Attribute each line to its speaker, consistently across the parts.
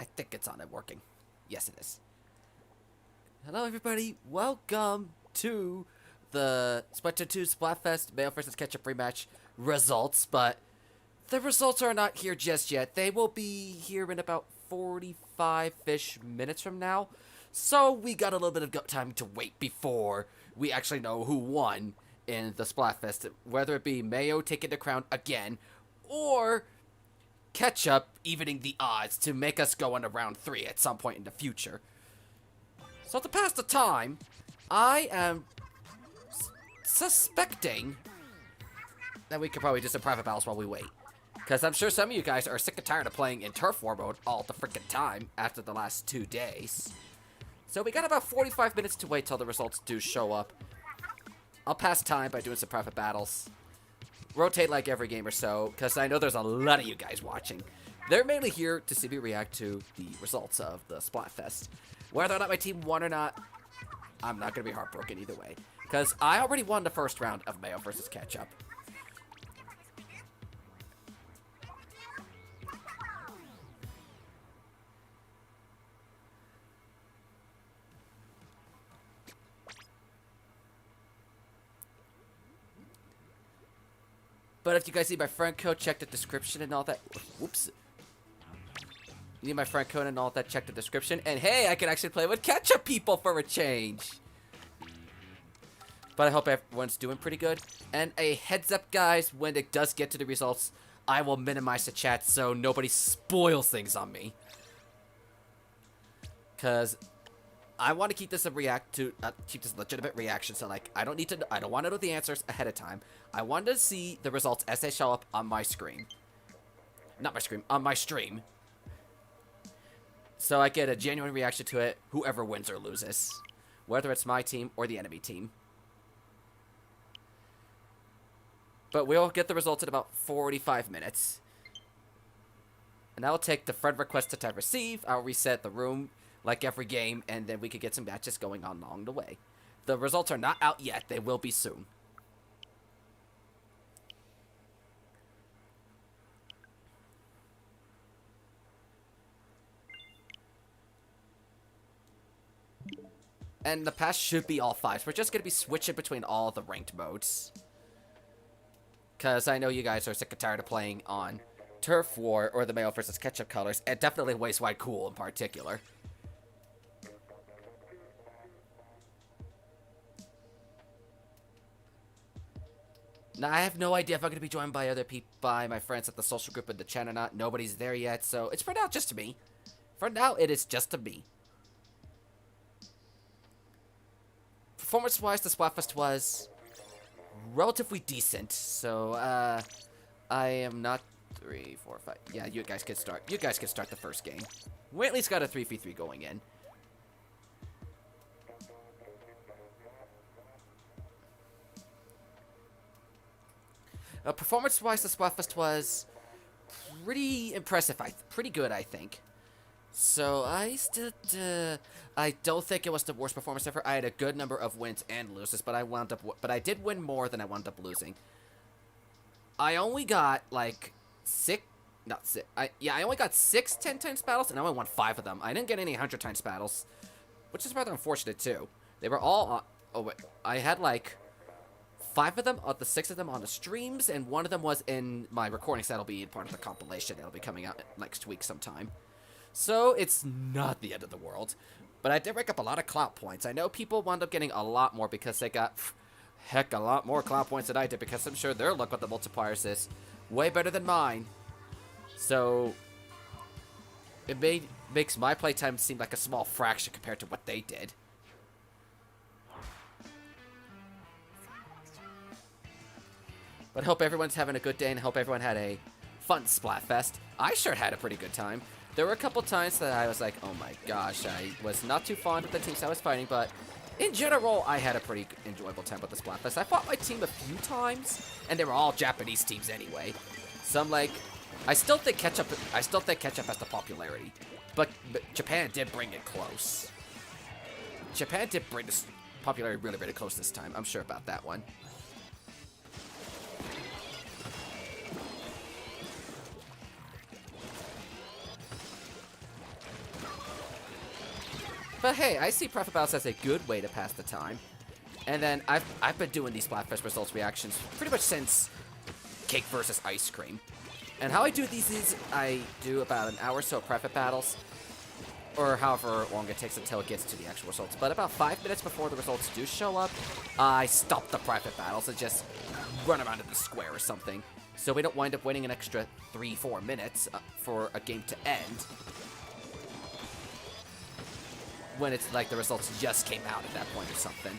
Speaker 1: I think it's on and working. Yes, it is. Hello, everybody. Welcome to the Splatoon 2 Splatfest Mayo vs. Ketchup rematch results, but the results are not here just yet. They will be here in about 45-ish minutes from now. So we got a little bit of time to wait before we actually know who won in the Splatfest. Whether it be Mayo taking the crown again, or Ketchup evening the odds to make us go into round 3 at some point in the future. So to pass the time, I am suspecting that we could probably do some private battles while we wait. Because I'm sure some of you guys are sick and tired of playing in turf war mode all the freaking time after the last 2 days. So we got about 45 minutes to wait till the results do show up. I'll pass time by doing some private battles. Rotate like every game or so, because I know there's a lot of you guys watching. They're mainly here to see me react to the results of the Splatfest. Whether or not my team won or not, I'm not going to be heartbroken either way. Because I already won the first round of Mayo vs. Ketchup. But if you guys need my friend code, check the description and all that. Whoops. You need my friend code and all that, check the description. And hey, I can actually play with Ketchup people for a change. But I hope everyone's doing pretty good. And a heads up, guys, when it does get to the results, I will minimize the chat so nobody spoils things on me. Because I want to keep this a legitimate reaction. So like, I don't want to know the answers ahead of time. I want to see the results as they show up on my screen. Not my screen, on my stream. So I get a genuine reaction to it, whoever wins or loses. Whether it's my team or the enemy team. But we'll get the results in about 45 minutes. And I'll take the friend request to type receive. I'll reset the room like every game, and then we could get some matches going on along the way. The results are not out yet. They will be soon. And the pass should be all 5s. We're just going to be switching between all the ranked modes. Because I know you guys are sick and tired of playing on Turf War or the Mayo vs. Ketchup colors. And definitely Waist Wide Cool in particular. Now, I have no idea if I'm going to be joined by other people, by my friends at the social group in the chat or not. Nobody's there yet, so it's for now just me. For now, it is just to me. Performance-wise, the Splatfest was relatively decent, so, I am not 3, 4, 5. Yeah, you guys can start. You guys can start the first game. We at least got a 3v3 going in. Performance-wise, the Splatfest was pretty impressive. Pretty good, I think. So, I don't think it was the worst performance ever. I had a good number of wins and losses, but I did win more than I wound up losing. I only got, like, I only got 6 10 times battles, and I only won 5 of them. I didn't get any 100 times battles, which is rather unfortunate, too. They were all, I had, like, 5 of them, the 6 of them on the streams, and 1 of them was in my recordings. That'll be part of the compilation. It'll be coming out next week sometime. So, it's not the end of the world. But I did rack up a lot of clout points. I know people wound up getting a lot more because they got, heck, a lot more clout points than I did, because I'm sure their luck with the multipliers is way better than mine. So, it makes my playtime seem like a small fraction compared to what they did. But I hope everyone's having a good day, and I hope everyone had a fun Splatfest. I sure had a pretty good time. There were a couple times that I was like, oh my gosh, I was not too fond of the teams I was fighting, but in general, I had a pretty enjoyable time with the Splatfest. I fought my team a few times, and they were all Japanese teams anyway. So I'm like, I still think Ketchup has the popularity, but Japan did bring it close. Japan did bring this popularity really, really close this time. I'm sure about that one. But hey, I see Profit Battles as a good way to pass the time. And then I've been doing these Splatfest results reactions pretty much since Cake versus Ice Cream. And how I do these is I do about an hour or so of Profit Battles, or however long it takes until it gets to the actual results. But about 5 minutes before the results do show up, I stop the Private Battles and just run around in the square or something. So we don't wind up waiting an extra 3-4 minutes for a game to end, when it's like the results just came out at that point or something.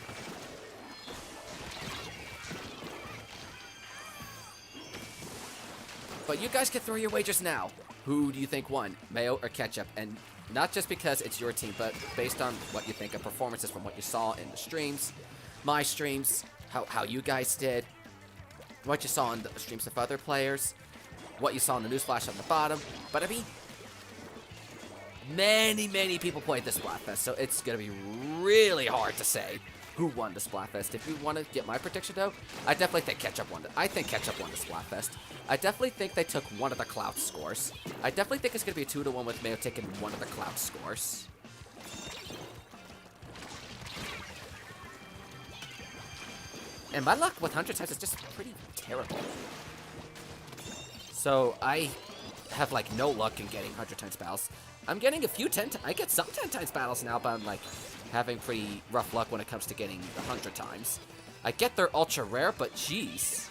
Speaker 1: But you guys can throw your wagers now. Who do you think won, Mayo or Ketchup? And not just because it's your team, but based on what you think of performances from what you saw in the streams, my streams, how you guys did, what you saw in the streams of other players, what you saw in the newsflash on the bottom. But I mean, many people played this Splatfest, so it's going to be really hard to say who won the Splatfest. If you want to get my prediction, though, I definitely think Ketchup won it. I think Ketchup won the Splatfest. I definitely think they took one of the Clout scores. I definitely think it's going to be a 2-1 with Mayo taking one of the Clout scores. And my luck with 100 times is just pretty terrible. So I have, like, no luck in getting 100 times battles. I'm getting a few I get some 10 times battles now, but I'm, like, having pretty rough luck when it comes to getting the 100 times. I get they're ultra rare, but jeez.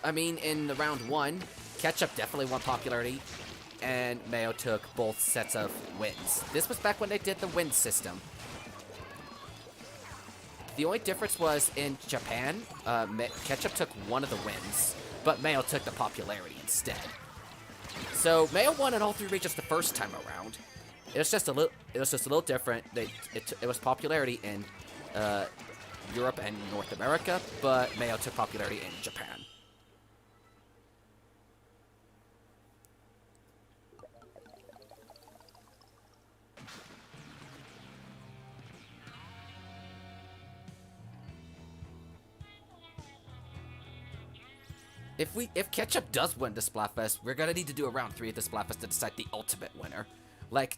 Speaker 1: I mean, in the round 1, Ketchup definitely won popularity, and Mayo took both sets of wins. This was back when they did the win system. The only difference was in Japan, Ketchup took one of the wins, but Mayo took the popularity instead. So Mayo won in all 3 regions the first time around. It was just a little different. It was popularity in Europe and North America, but Mayo took popularity in Japan. If Ketchup does win the Splatfest, we're gonna need to do a round 3 at the Splatfest to decide the ultimate winner. Like,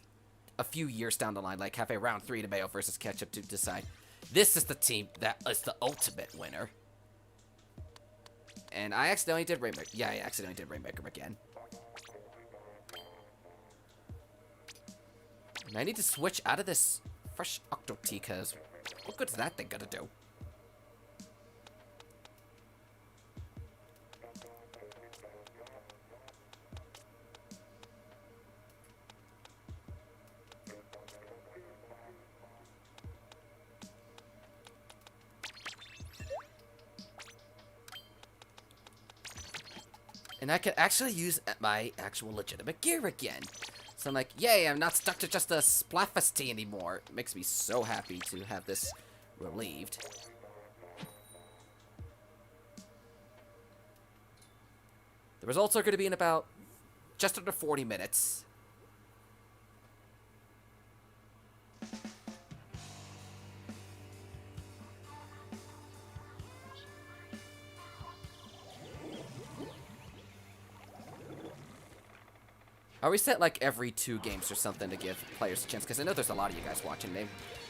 Speaker 1: a few years down the line, like have a round 3 to Mayo versus Ketchup to decide this is the team that is the ultimate winner. And I accidentally did Rainmaker. Yeah, I accidentally did Rainmaker again. And I need to switch out of this fresh Octo Tea, because what good is that thing gonna do? And I could actually use my actual legitimate gear again. So I'm like, yay, I'm not stuck to just a Splatfest tea anymore. It makes me so happy to have this relieved. The results are going to be in about just under 40 minutes. I always set like every 2 games or something to give players a chance, because I know there's a lot of you guys watching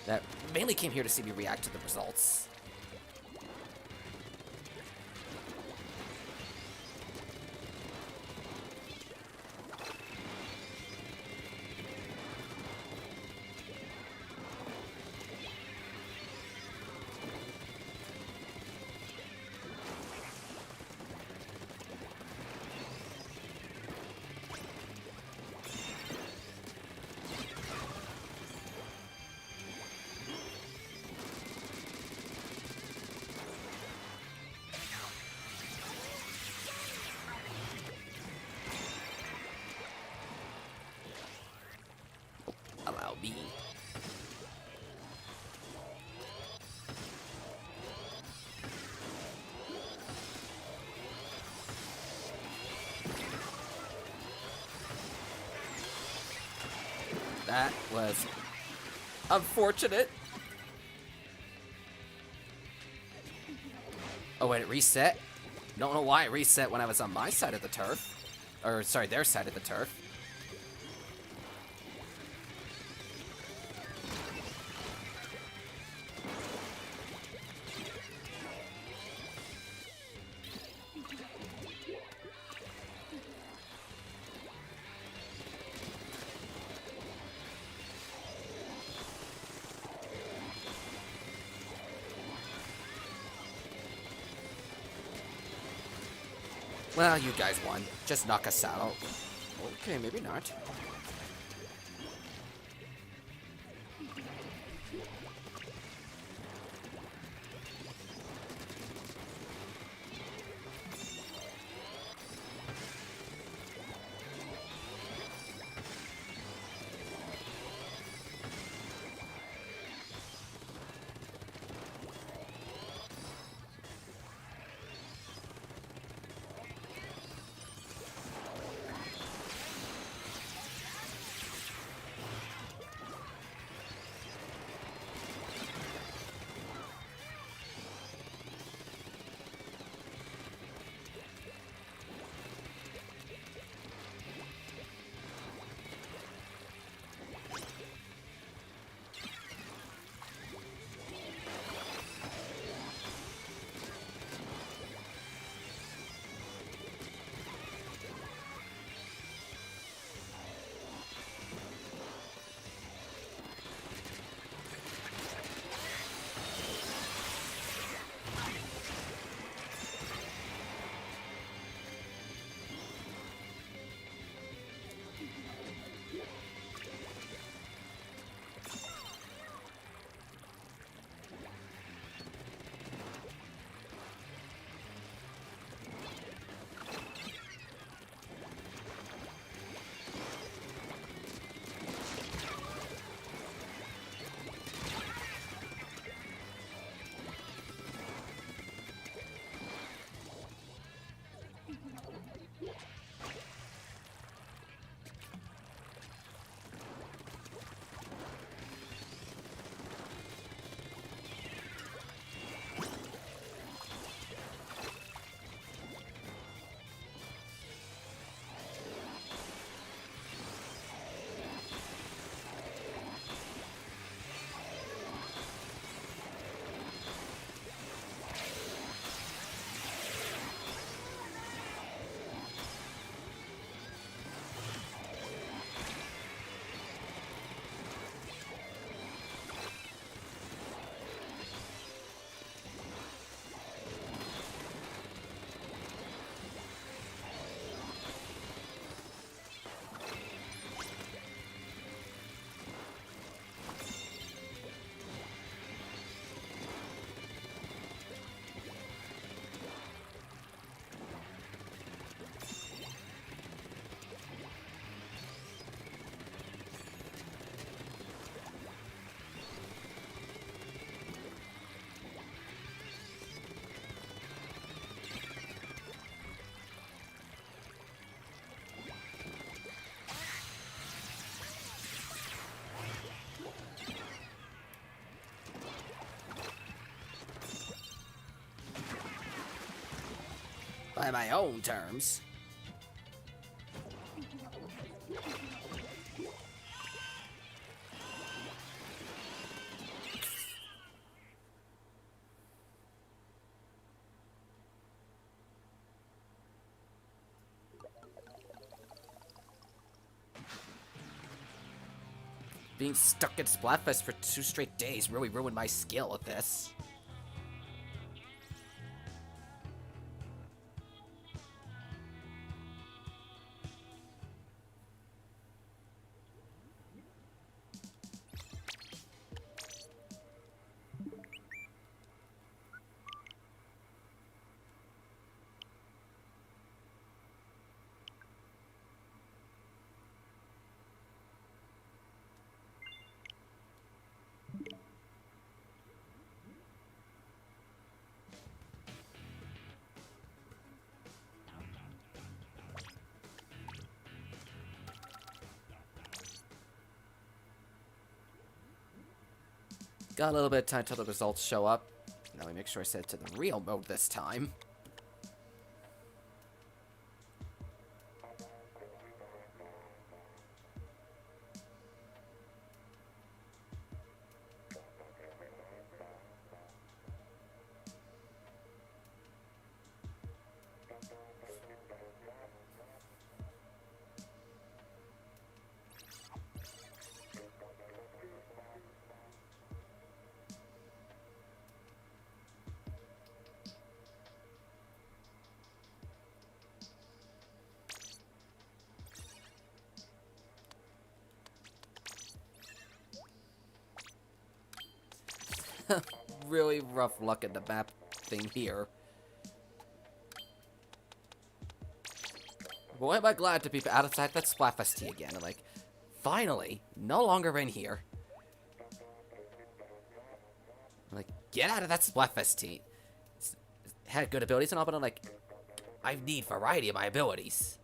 Speaker 1: that mainly came here to see me react to the results. Allow me. That was Unfortunate. Oh, wait, it reset? Don't know why it reset when I was on my side of the turf. Or, sorry, their side of the turf. Well, you guys won. Just knock us out. Okay, maybe not. By my own terms. Being stuck at Splatfest for 2 straight days really ruined my skill at this. Got a little bit of time till the results show up. Now we make sure I set it to the real mode this time. Really rough luck at the map thing here. Boy, am I glad to be outside that Splatfest tea again. I'm like, finally, no longer in here. I'm like, get out of that Splatfest tea. Had good abilities and all, but I'm like, I need variety of my abilities.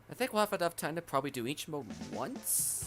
Speaker 1: I think we'll have enough time to probably do each mode once.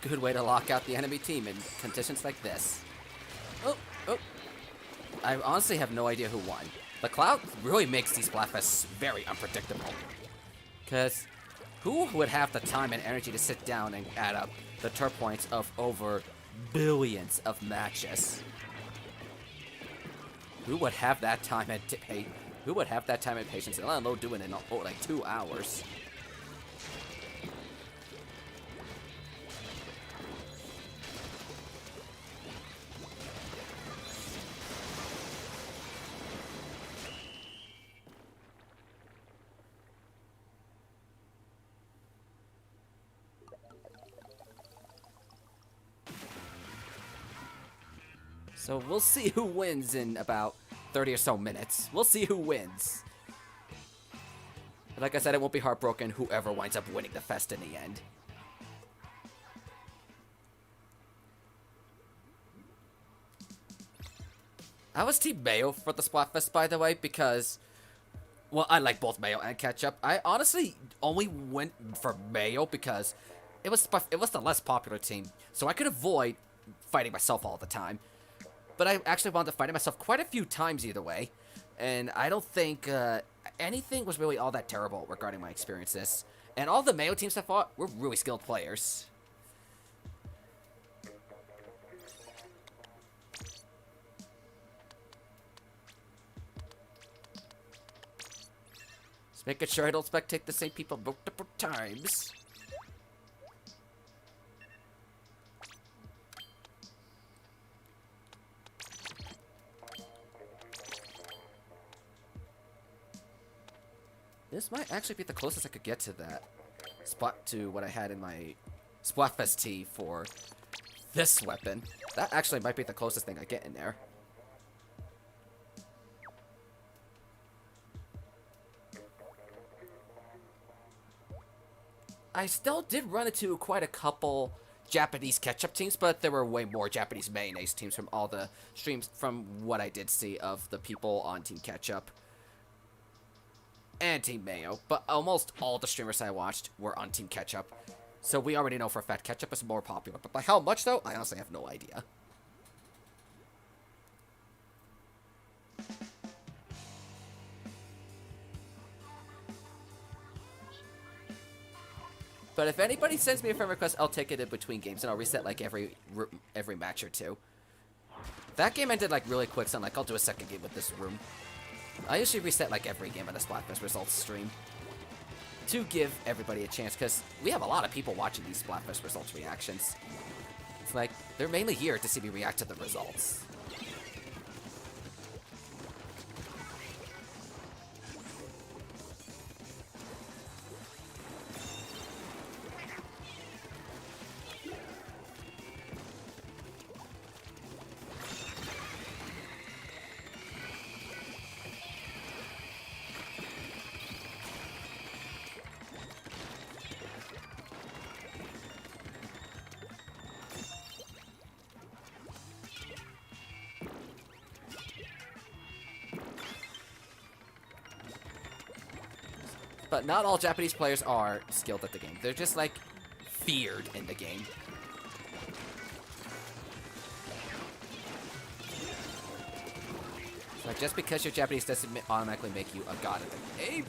Speaker 1: Good way to lock out the enemy team in conditions like this. Oh, oh. I honestly have no idea who won. The cloud really makes these Splatfests very unpredictable. Because who would have the time and energy to sit down and add up the turf points of over billions of matches? Who would have that time and who would have that time and patience, and let alone doing it in like 2 hours? So we'll see who wins in about 30 or so minutes. We'll see who wins. But like I said, it won't be heartbroken whoever winds up winning the fest in the end. I was Team Mayo for the Splatfest, by the way, because, well, I like both Mayo and Ketchup. I honestly only went for Mayo because it was the less popular team, so I could avoid fighting myself all the time. But I actually wound up fighting myself quite a few times either way, and I don't think anything was really all that terrible regarding my experiences. And all the Mayo teams I fought were really skilled players. Just making sure I don't spectate the same people multiple times. This might actually be the closest I could get to that spot to what I had in my Splatfest tee for this weapon. That actually might be the closest thing I get in there. I still did run into quite a couple Japanese ketchup teams, but there were way more Japanese mayonnaise teams from all the streams from what I did see of the people on Team Ketchup and Team Mayo. But almost all the streamers I watched were on Team Ketchup. So we already know for a fact Ketchup is more popular. But by how much, though, I honestly have no idea. But if anybody sends me a friend request, I'll take it in between games, and I'll reset, like, every match or two. That game ended, like, really quick, so I'm like, I'll do a second game with this room. I usually reset, like, every game on the Splatfest results stream to give everybody a chance, because we have a lot of people watching these Splatfest results reactions. It's like, they're mainly here to see me react to the results. But not all Japanese players are skilled at the game. They're just, like, feared in the game. It's like, just because you're Japanese doesn't automatically make you a god at the game.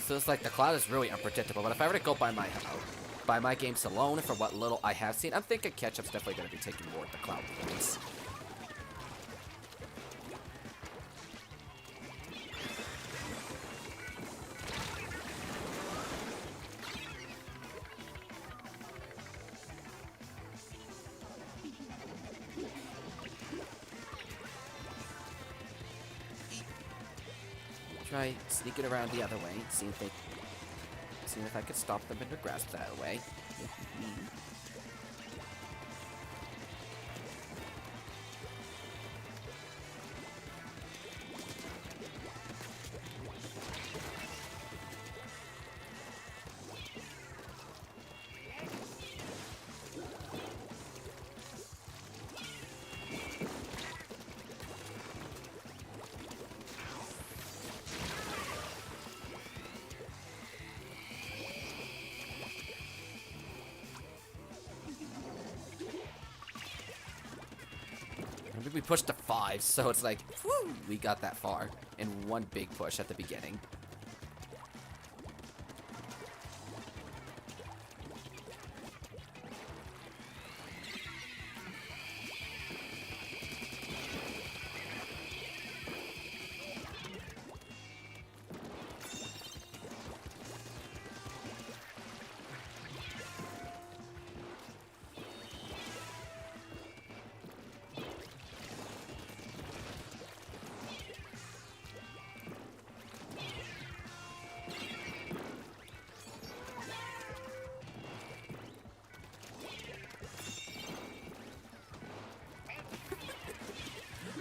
Speaker 1: So it's like, the cloud is really unpredictable. But if I were to go by my games alone, for what little I have seen, I'm thinking Ketchup's definitely going to be taking more of the cloud points. Try sneaking around the other way, seeing if I could stop them in their grasp that way. We pushed to 5, so it's like, whew, we got that far in one big push at the beginning.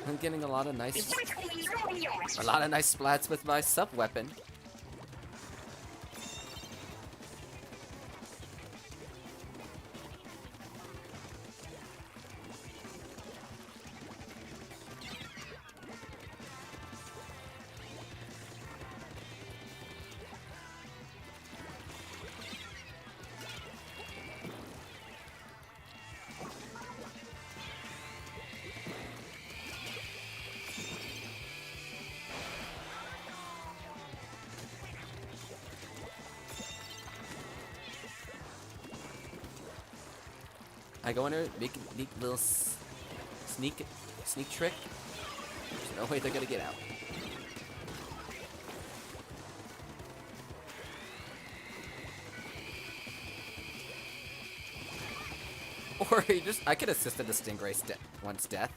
Speaker 1: I'm getting a lot of nice splats with my sub weapon. I go in there, make a neat little sneak trick. There's no way they're gonna get out. Or I could assist in the Stingray's one's death.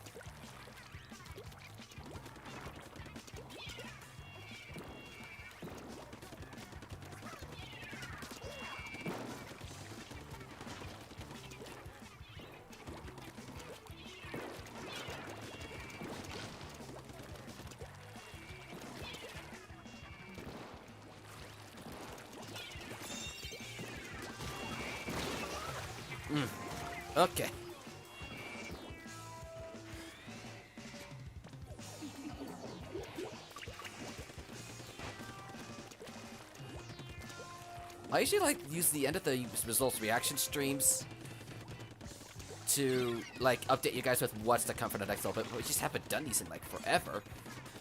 Speaker 1: Okay. I usually like use the end of the results reaction streams to like update you guys with what's to come for the next little bit, but we just haven't done these in like forever.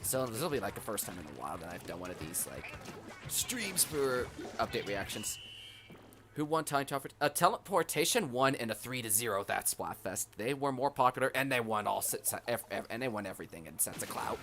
Speaker 1: So this will be like the first time in a while that I've done one of these like streams for update reactions. Who won Time to Teleportation won in a 3-0 that Splatfest. They were more popular and they won and they won everything in sense of clout.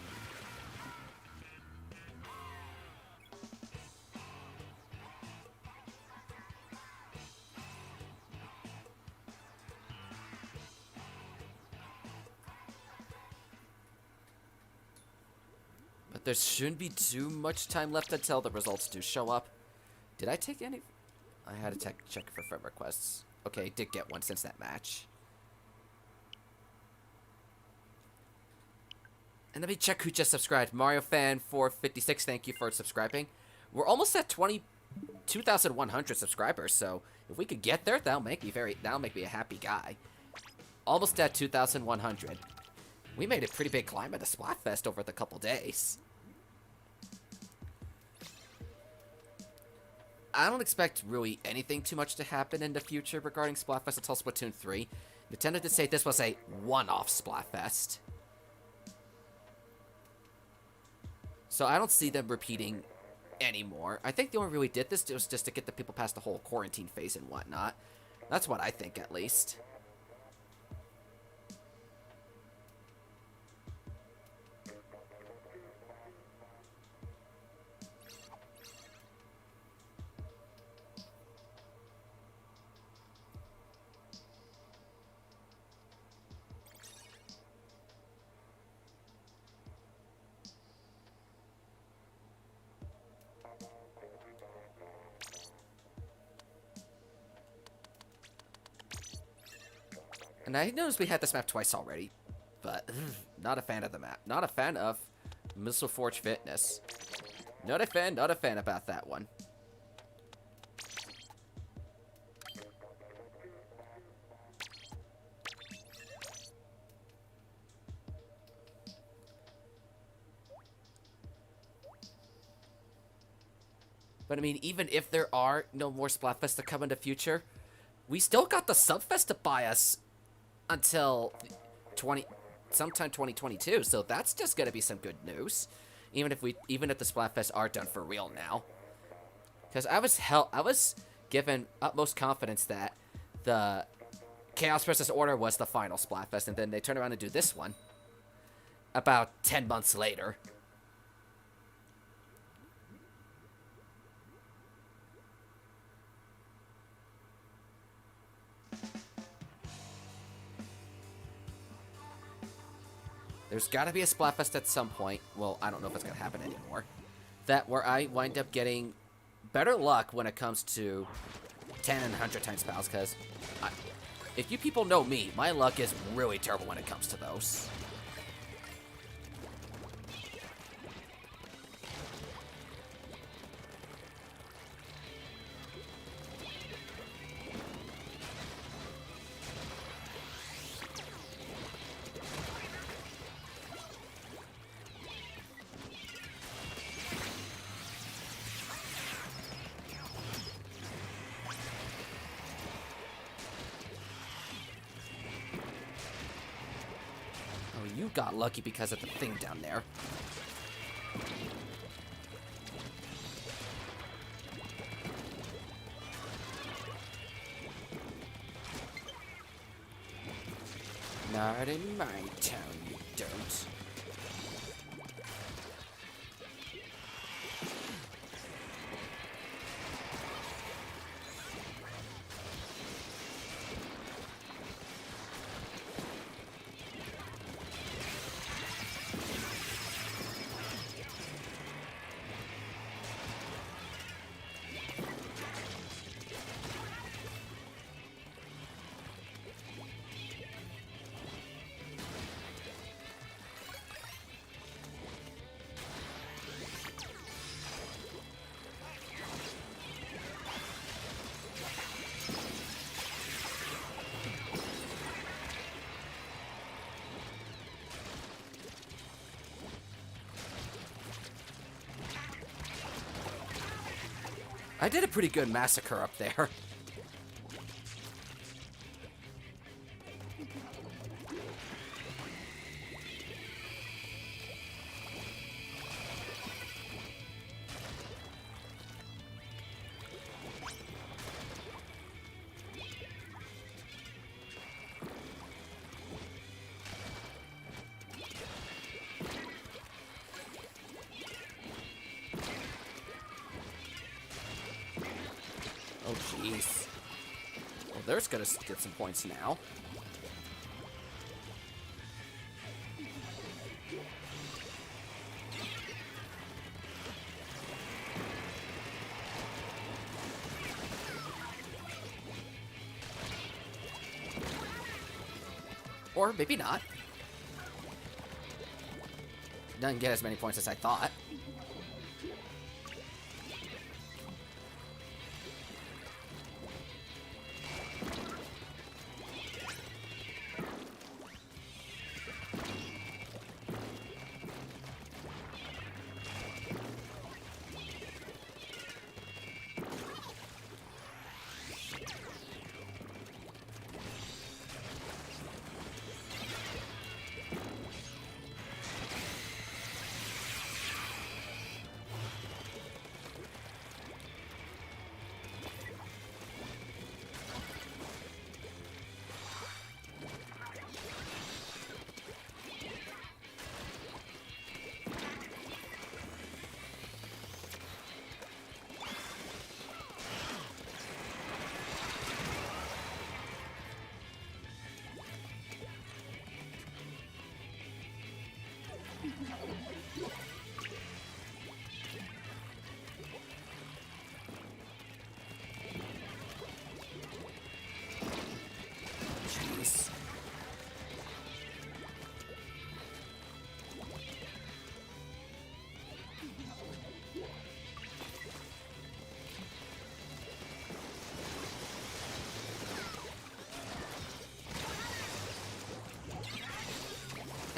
Speaker 1: But there shouldn't be too much time left until the results do show up. Did I take any? I had to check for friend requests. Okay, did get one since that match. And let me check who just subscribed. Mario Fan 456, thank you for subscribing. We're almost at 2,100 subscribers, so if we could get there, that'll make me a happy guy. Almost at 2,100. We made a pretty big climb at the Splatfest over the couple days. I don't expect really anything too much to happen in the future regarding Splatfest until Splatoon 3. Nintendo did say this was a one-off Splatfest. So I don't see them repeating anymore. I think the only really did this was just to get the people past the whole quarantine phase and whatnot. That's what I think, at least. And I noticed we had this map twice already, but not a fan of the map. Not a fan of Missile Forge Fitness. Not a fan about that one. But I mean, even if there are no more Splatfests to come in the future, we still got the Subfest to buy us until sometime 2022, so that's just gonna be some good news. Even if the Splatfests are done for real now, because I was given utmost confidence that the Chaos vs. Order was the final Splatfest, and then they turn around and do this one about 10 months later. There's got to be a Splatfest at some point. Well, I don't know if it's going to happen anymore. Where I wind up getting better luck when it comes to 10 and 100 times pals, because if you people know me, my luck is really terrible when it comes to those. You got lucky because of the thing down there. Not in my town, you don't. I did a pretty good massacre up there. Oh, jeez. Well, there's gonna get some points now. Or maybe not. Doesn't get as many points as I thought. Jeez.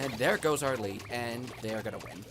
Speaker 1: And there goes our lead, and they're gonna win.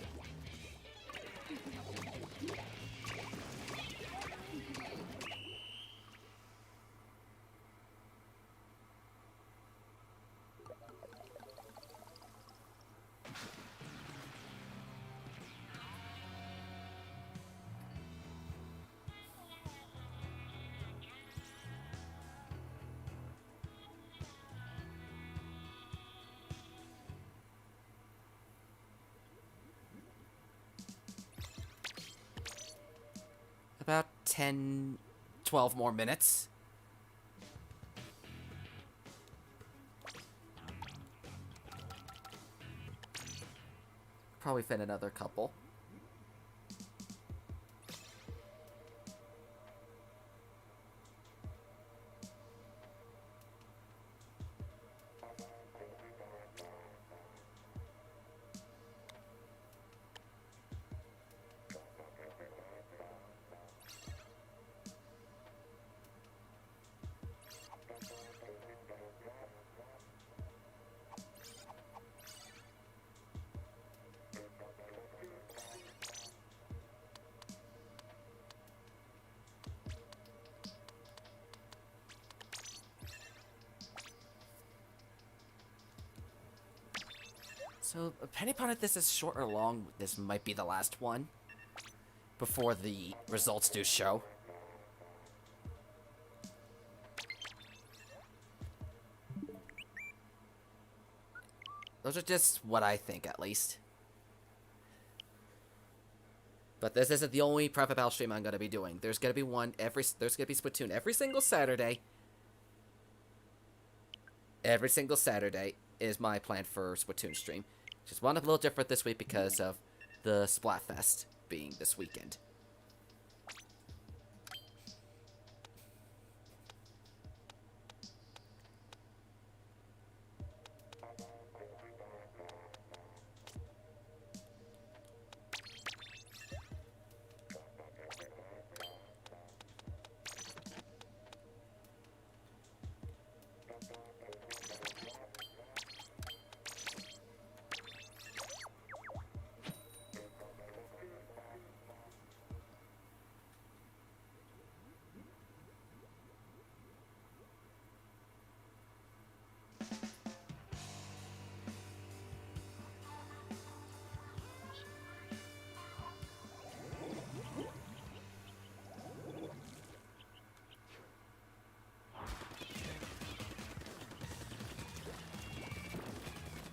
Speaker 1: About 10, 12 more minutes. Probably fit another couple. So, depending upon if this is short or long, this might be the last one before the results do show. Those are just what I think, at least. But this isn't the only private battle stream I'm going to be doing. There's going to be one there's going to be Splatoon every single Saturday. Every single Saturday is my plan for Splatoon stream. Just one a little different this week because of the Splatfest being this weekend.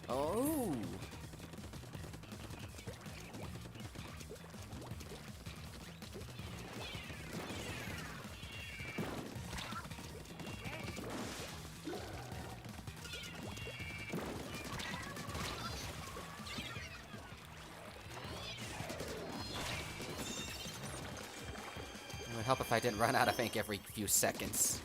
Speaker 1: Oh. It would help if I didn't run out of ink every few seconds.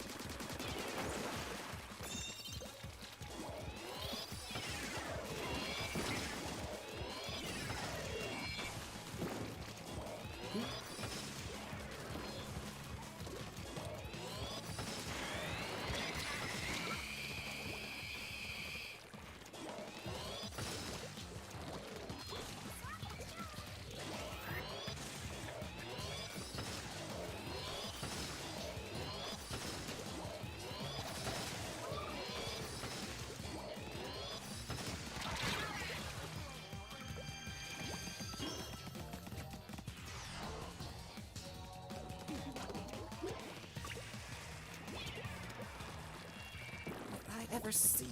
Speaker 1: Ever see?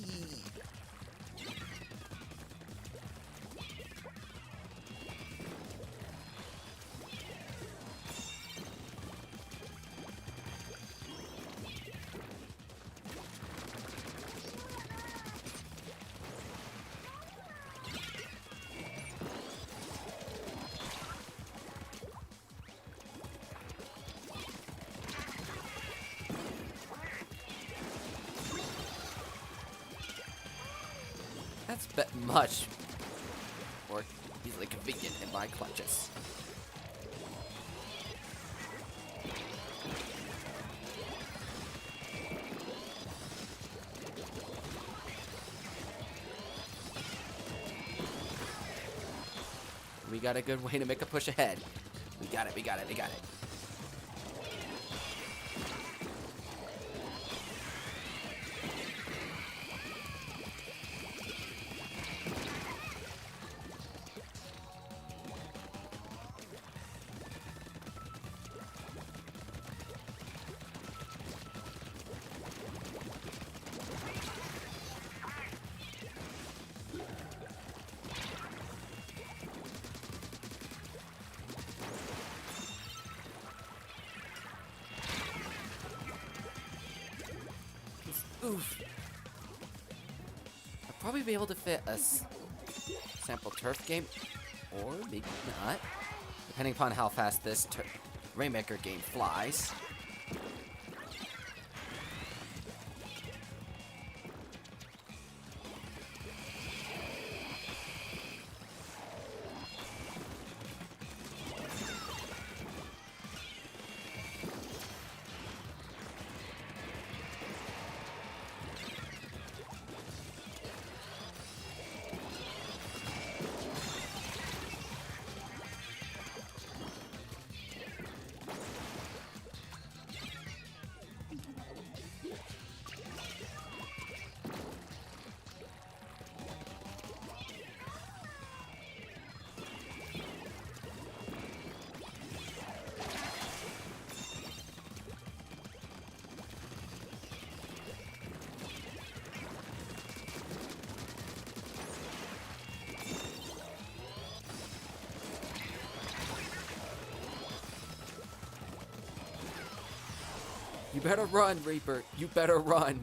Speaker 1: That's much more easily convenient in my clutches. We got a good way to make a push ahead. We got it, we got it, we got it. Oof. I'll probably be able to fit a sample turf game, or maybe not, depending upon how fast this Rainmaker game flies. You better run, Reaper. You better run.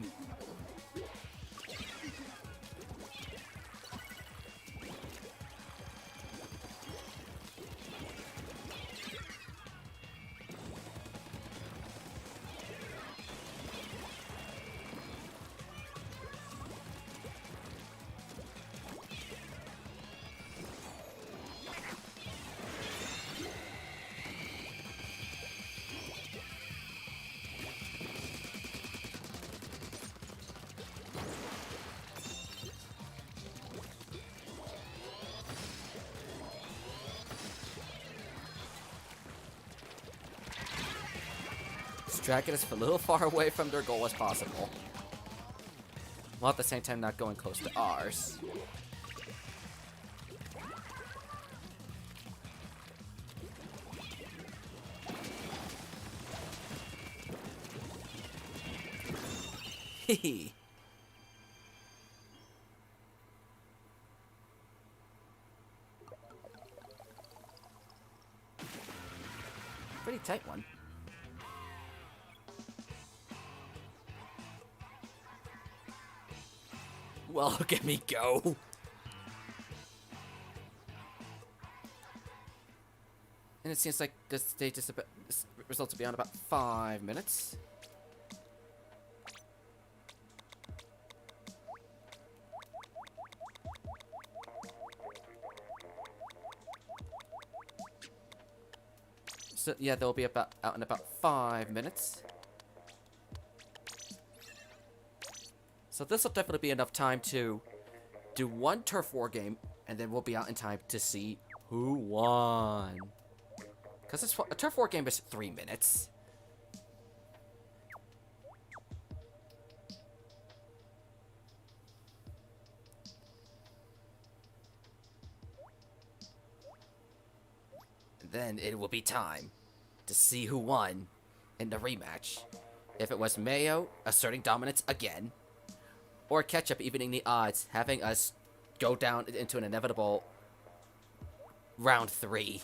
Speaker 1: Dragging us a little far away from their goal as possible, while at the same time not going close to ours. Hehe. pretty tight one. Well, look at me go. And it seems like this stage is about, this results will be on about 5 minutes. So yeah, they'll be out in about 5 minutes. So this will definitely be enough time to do one turf war game, and then we'll be out in time to see who won. Because a turf war game is 3 minutes. And then it will be time to see who won in the rematch. If it was Mayo asserting dominance again, or Ketchup evening the odds, having us go down into an inevitable round 3.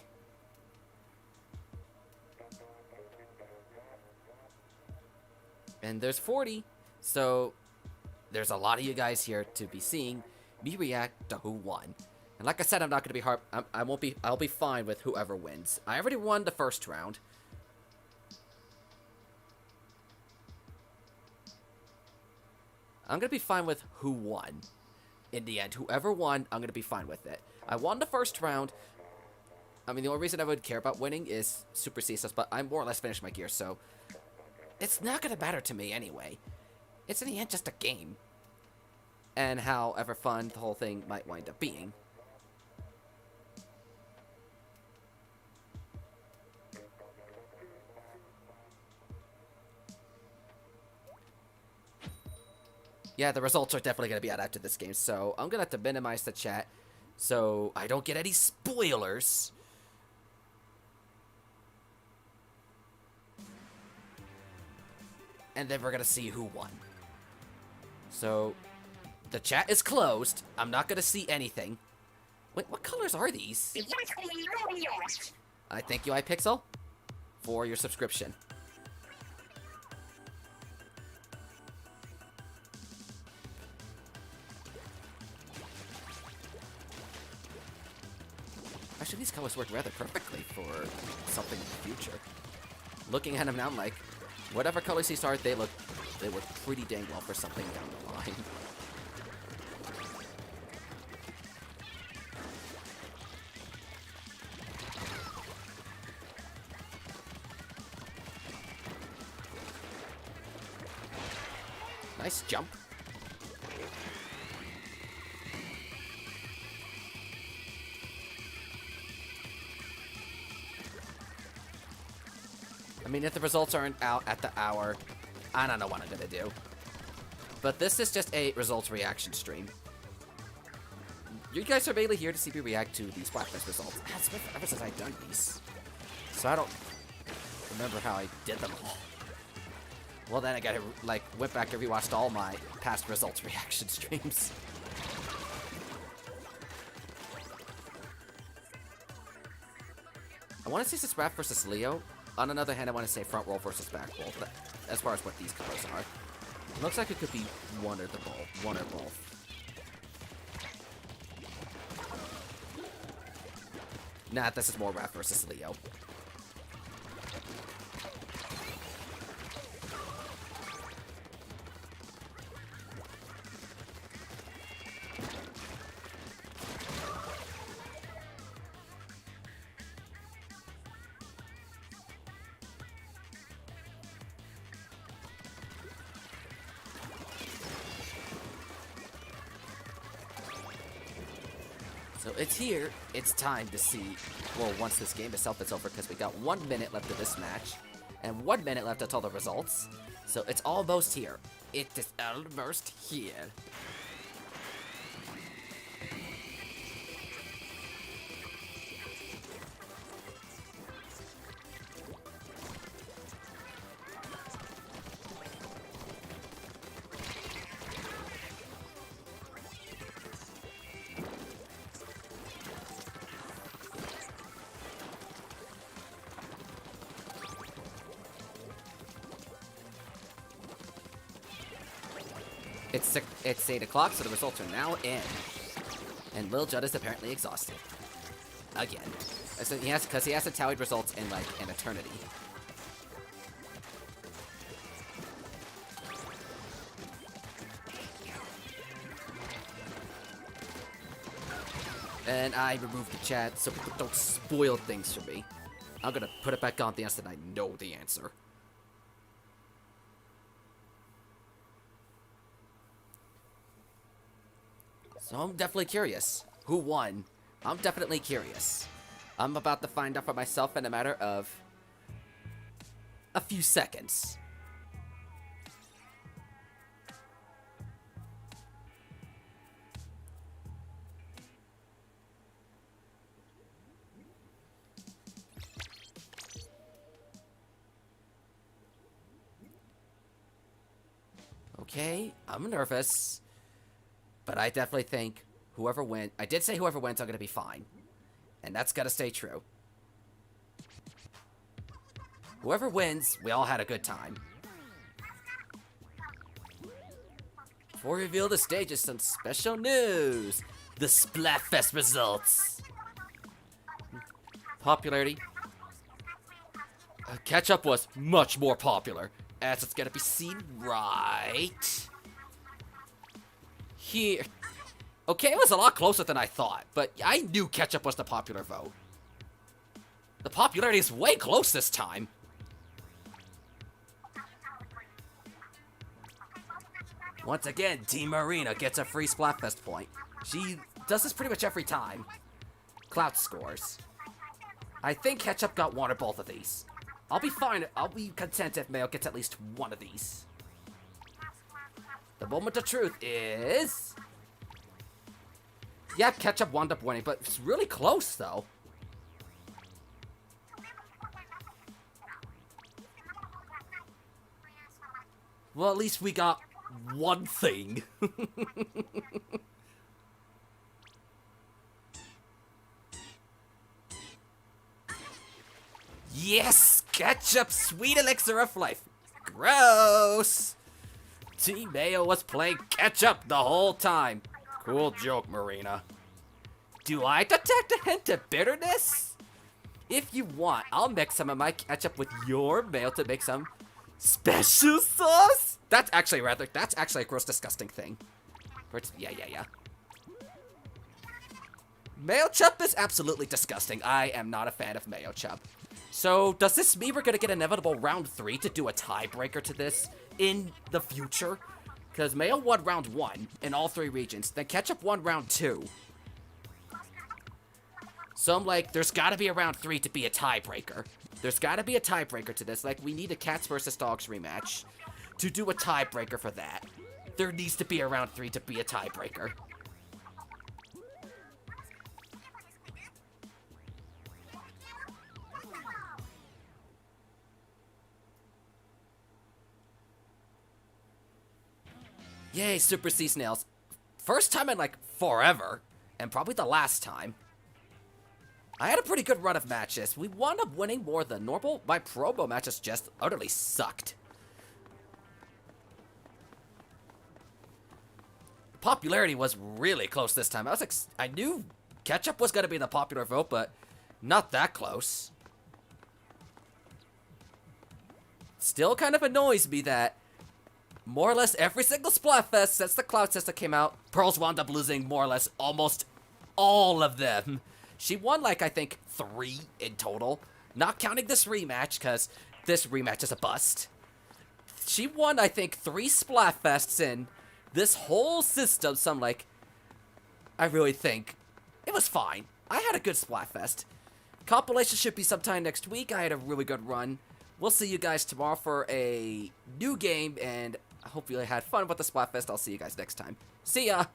Speaker 1: And there's 40, so there's a lot of you guys here to be seeing me react to who won. And like I said, I'm not gonna be hard. I'll be fine with whoever wins. I already won the first round. I'm gonna be fine with who won. In the end, whoever won, I'm gonna be fine with it. I won the first round. I mean, the only reason I would care about winning is Super CSS, but I more or less finished my gear, so it's not gonna matter to me anyway. It's in the end just a game. And however fun the whole thing might wind up being. Yeah, the results are definitely going to be out after this game, so I'm going to have to minimize the chat so I don't get any spoilers. And then we're going to see who won. So, the chat is closed. I'm not going to see anything. Wait, what colors are these? I thank you, iPixel, for your subscription. Actually, these colors work rather perfectly for something in the future. Looking at them now, I'm like, whatever colors these are, they work pretty dang well for something down the line. Nice jump. I mean, if the results aren't out at the hour, I don't know what I'm gonna do. But this is just a results reaction stream. You guys are mainly here to see me react to the Splatfest results. It's been ever since I've done these. So I don't remember how I did them all. Well, then I gotta, like, went back and rewatched all my past results reaction streams. I want to say Splat versus Leo. On another hand, I want to say front roll versus back roll, as far as what these colors are. It looks like it could be one or both. Nah, this is more Raph versus Leo. So it's here, it's time to see, well, once this game itself is over, because we got 1 minute left of this match, and 1 minute left until the results, so it's almost here. It is almost here. It's 8 o'clock, so the results are now in. And Lil Judd is apparently exhausted. Again. So because he hasn't tallied results in, like, an eternity. And I removed the chat so people don't spoil things for me. I'm gonna put it back on the instant I know the answer. So I'm definitely curious. Who won? I'm definitely curious. I'm about to find out for myself in a matter of a few seconds. Okay, I'm nervous. But I definitely think whoever wins... I did say whoever wins, I'm going to be fine. And that's got to stay true. Whoever wins, we all had a good time. Before we reveal the stages, some special news. The Splatfest results. Popularity. Ketchup was much more popular. As it's going to be seen right here. Okay, it was a lot closer than I thought, but I knew Ketchup was the popular vote. The popularity is way close this time. Once again, Team Marina gets a free Splatfest point. She does this pretty much every time. Clout scores. I think Ketchup got one or both of these. I'll be fine. I'll be content if Mayo gets at least one of these. The moment of truth is... Yeah, Ketchup wound up winning, but it's really close, though. Well, at least we got one thing. Yes! Ketchup, sweet elixir of life. Gross! Team Mayo was playing Ketchup the whole time. Cool joke, Marina. Do I detect a hint of bitterness? If you want, I'll mix some of my ketchup with your Mayo to make some special sauce. That's actually a gross, disgusting thing. Yeah. Mayo chup is absolutely disgusting. I am not a fan of Mayo chup. So, does this mean we're gonna get inevitable round 3 to do a tiebreaker to this in the future? Because Mayo won round 1 in all 3 regions, then Ketchup won round 2. So I'm like, there's gotta be a round 3 to be a tiebreaker. There's gotta be a tiebreaker to this, like we need a Cats vs. Dogs rematch. To do a tiebreaker for that, there needs to be a round 3 to be a tiebreaker. Yay, Super Sea Snails. First time in like forever, and probably the last time. I had a pretty good run of matches. We wound up winning more than normal. My promo matches just utterly sucked. Popularity was really close this time. I knew Ketchup was going to be the popular vote, but not that close. Still kind of annoys me that more or less every single Splatfest since the Cloud Sister came out, Pearls wound up losing more or less almost all of them. She won, like, I think 3 in total. Not counting this rematch, because this rematch is a bust. She won, I think, 3 Splatfests in this whole system, so I'm like, I really think it was fine. I had a good Splatfest. Compilation should be sometime next week. I had a really good run. We'll see you guys tomorrow for a new game, and I hope you had fun with the Splatfest. I'll see you guys next time. See ya!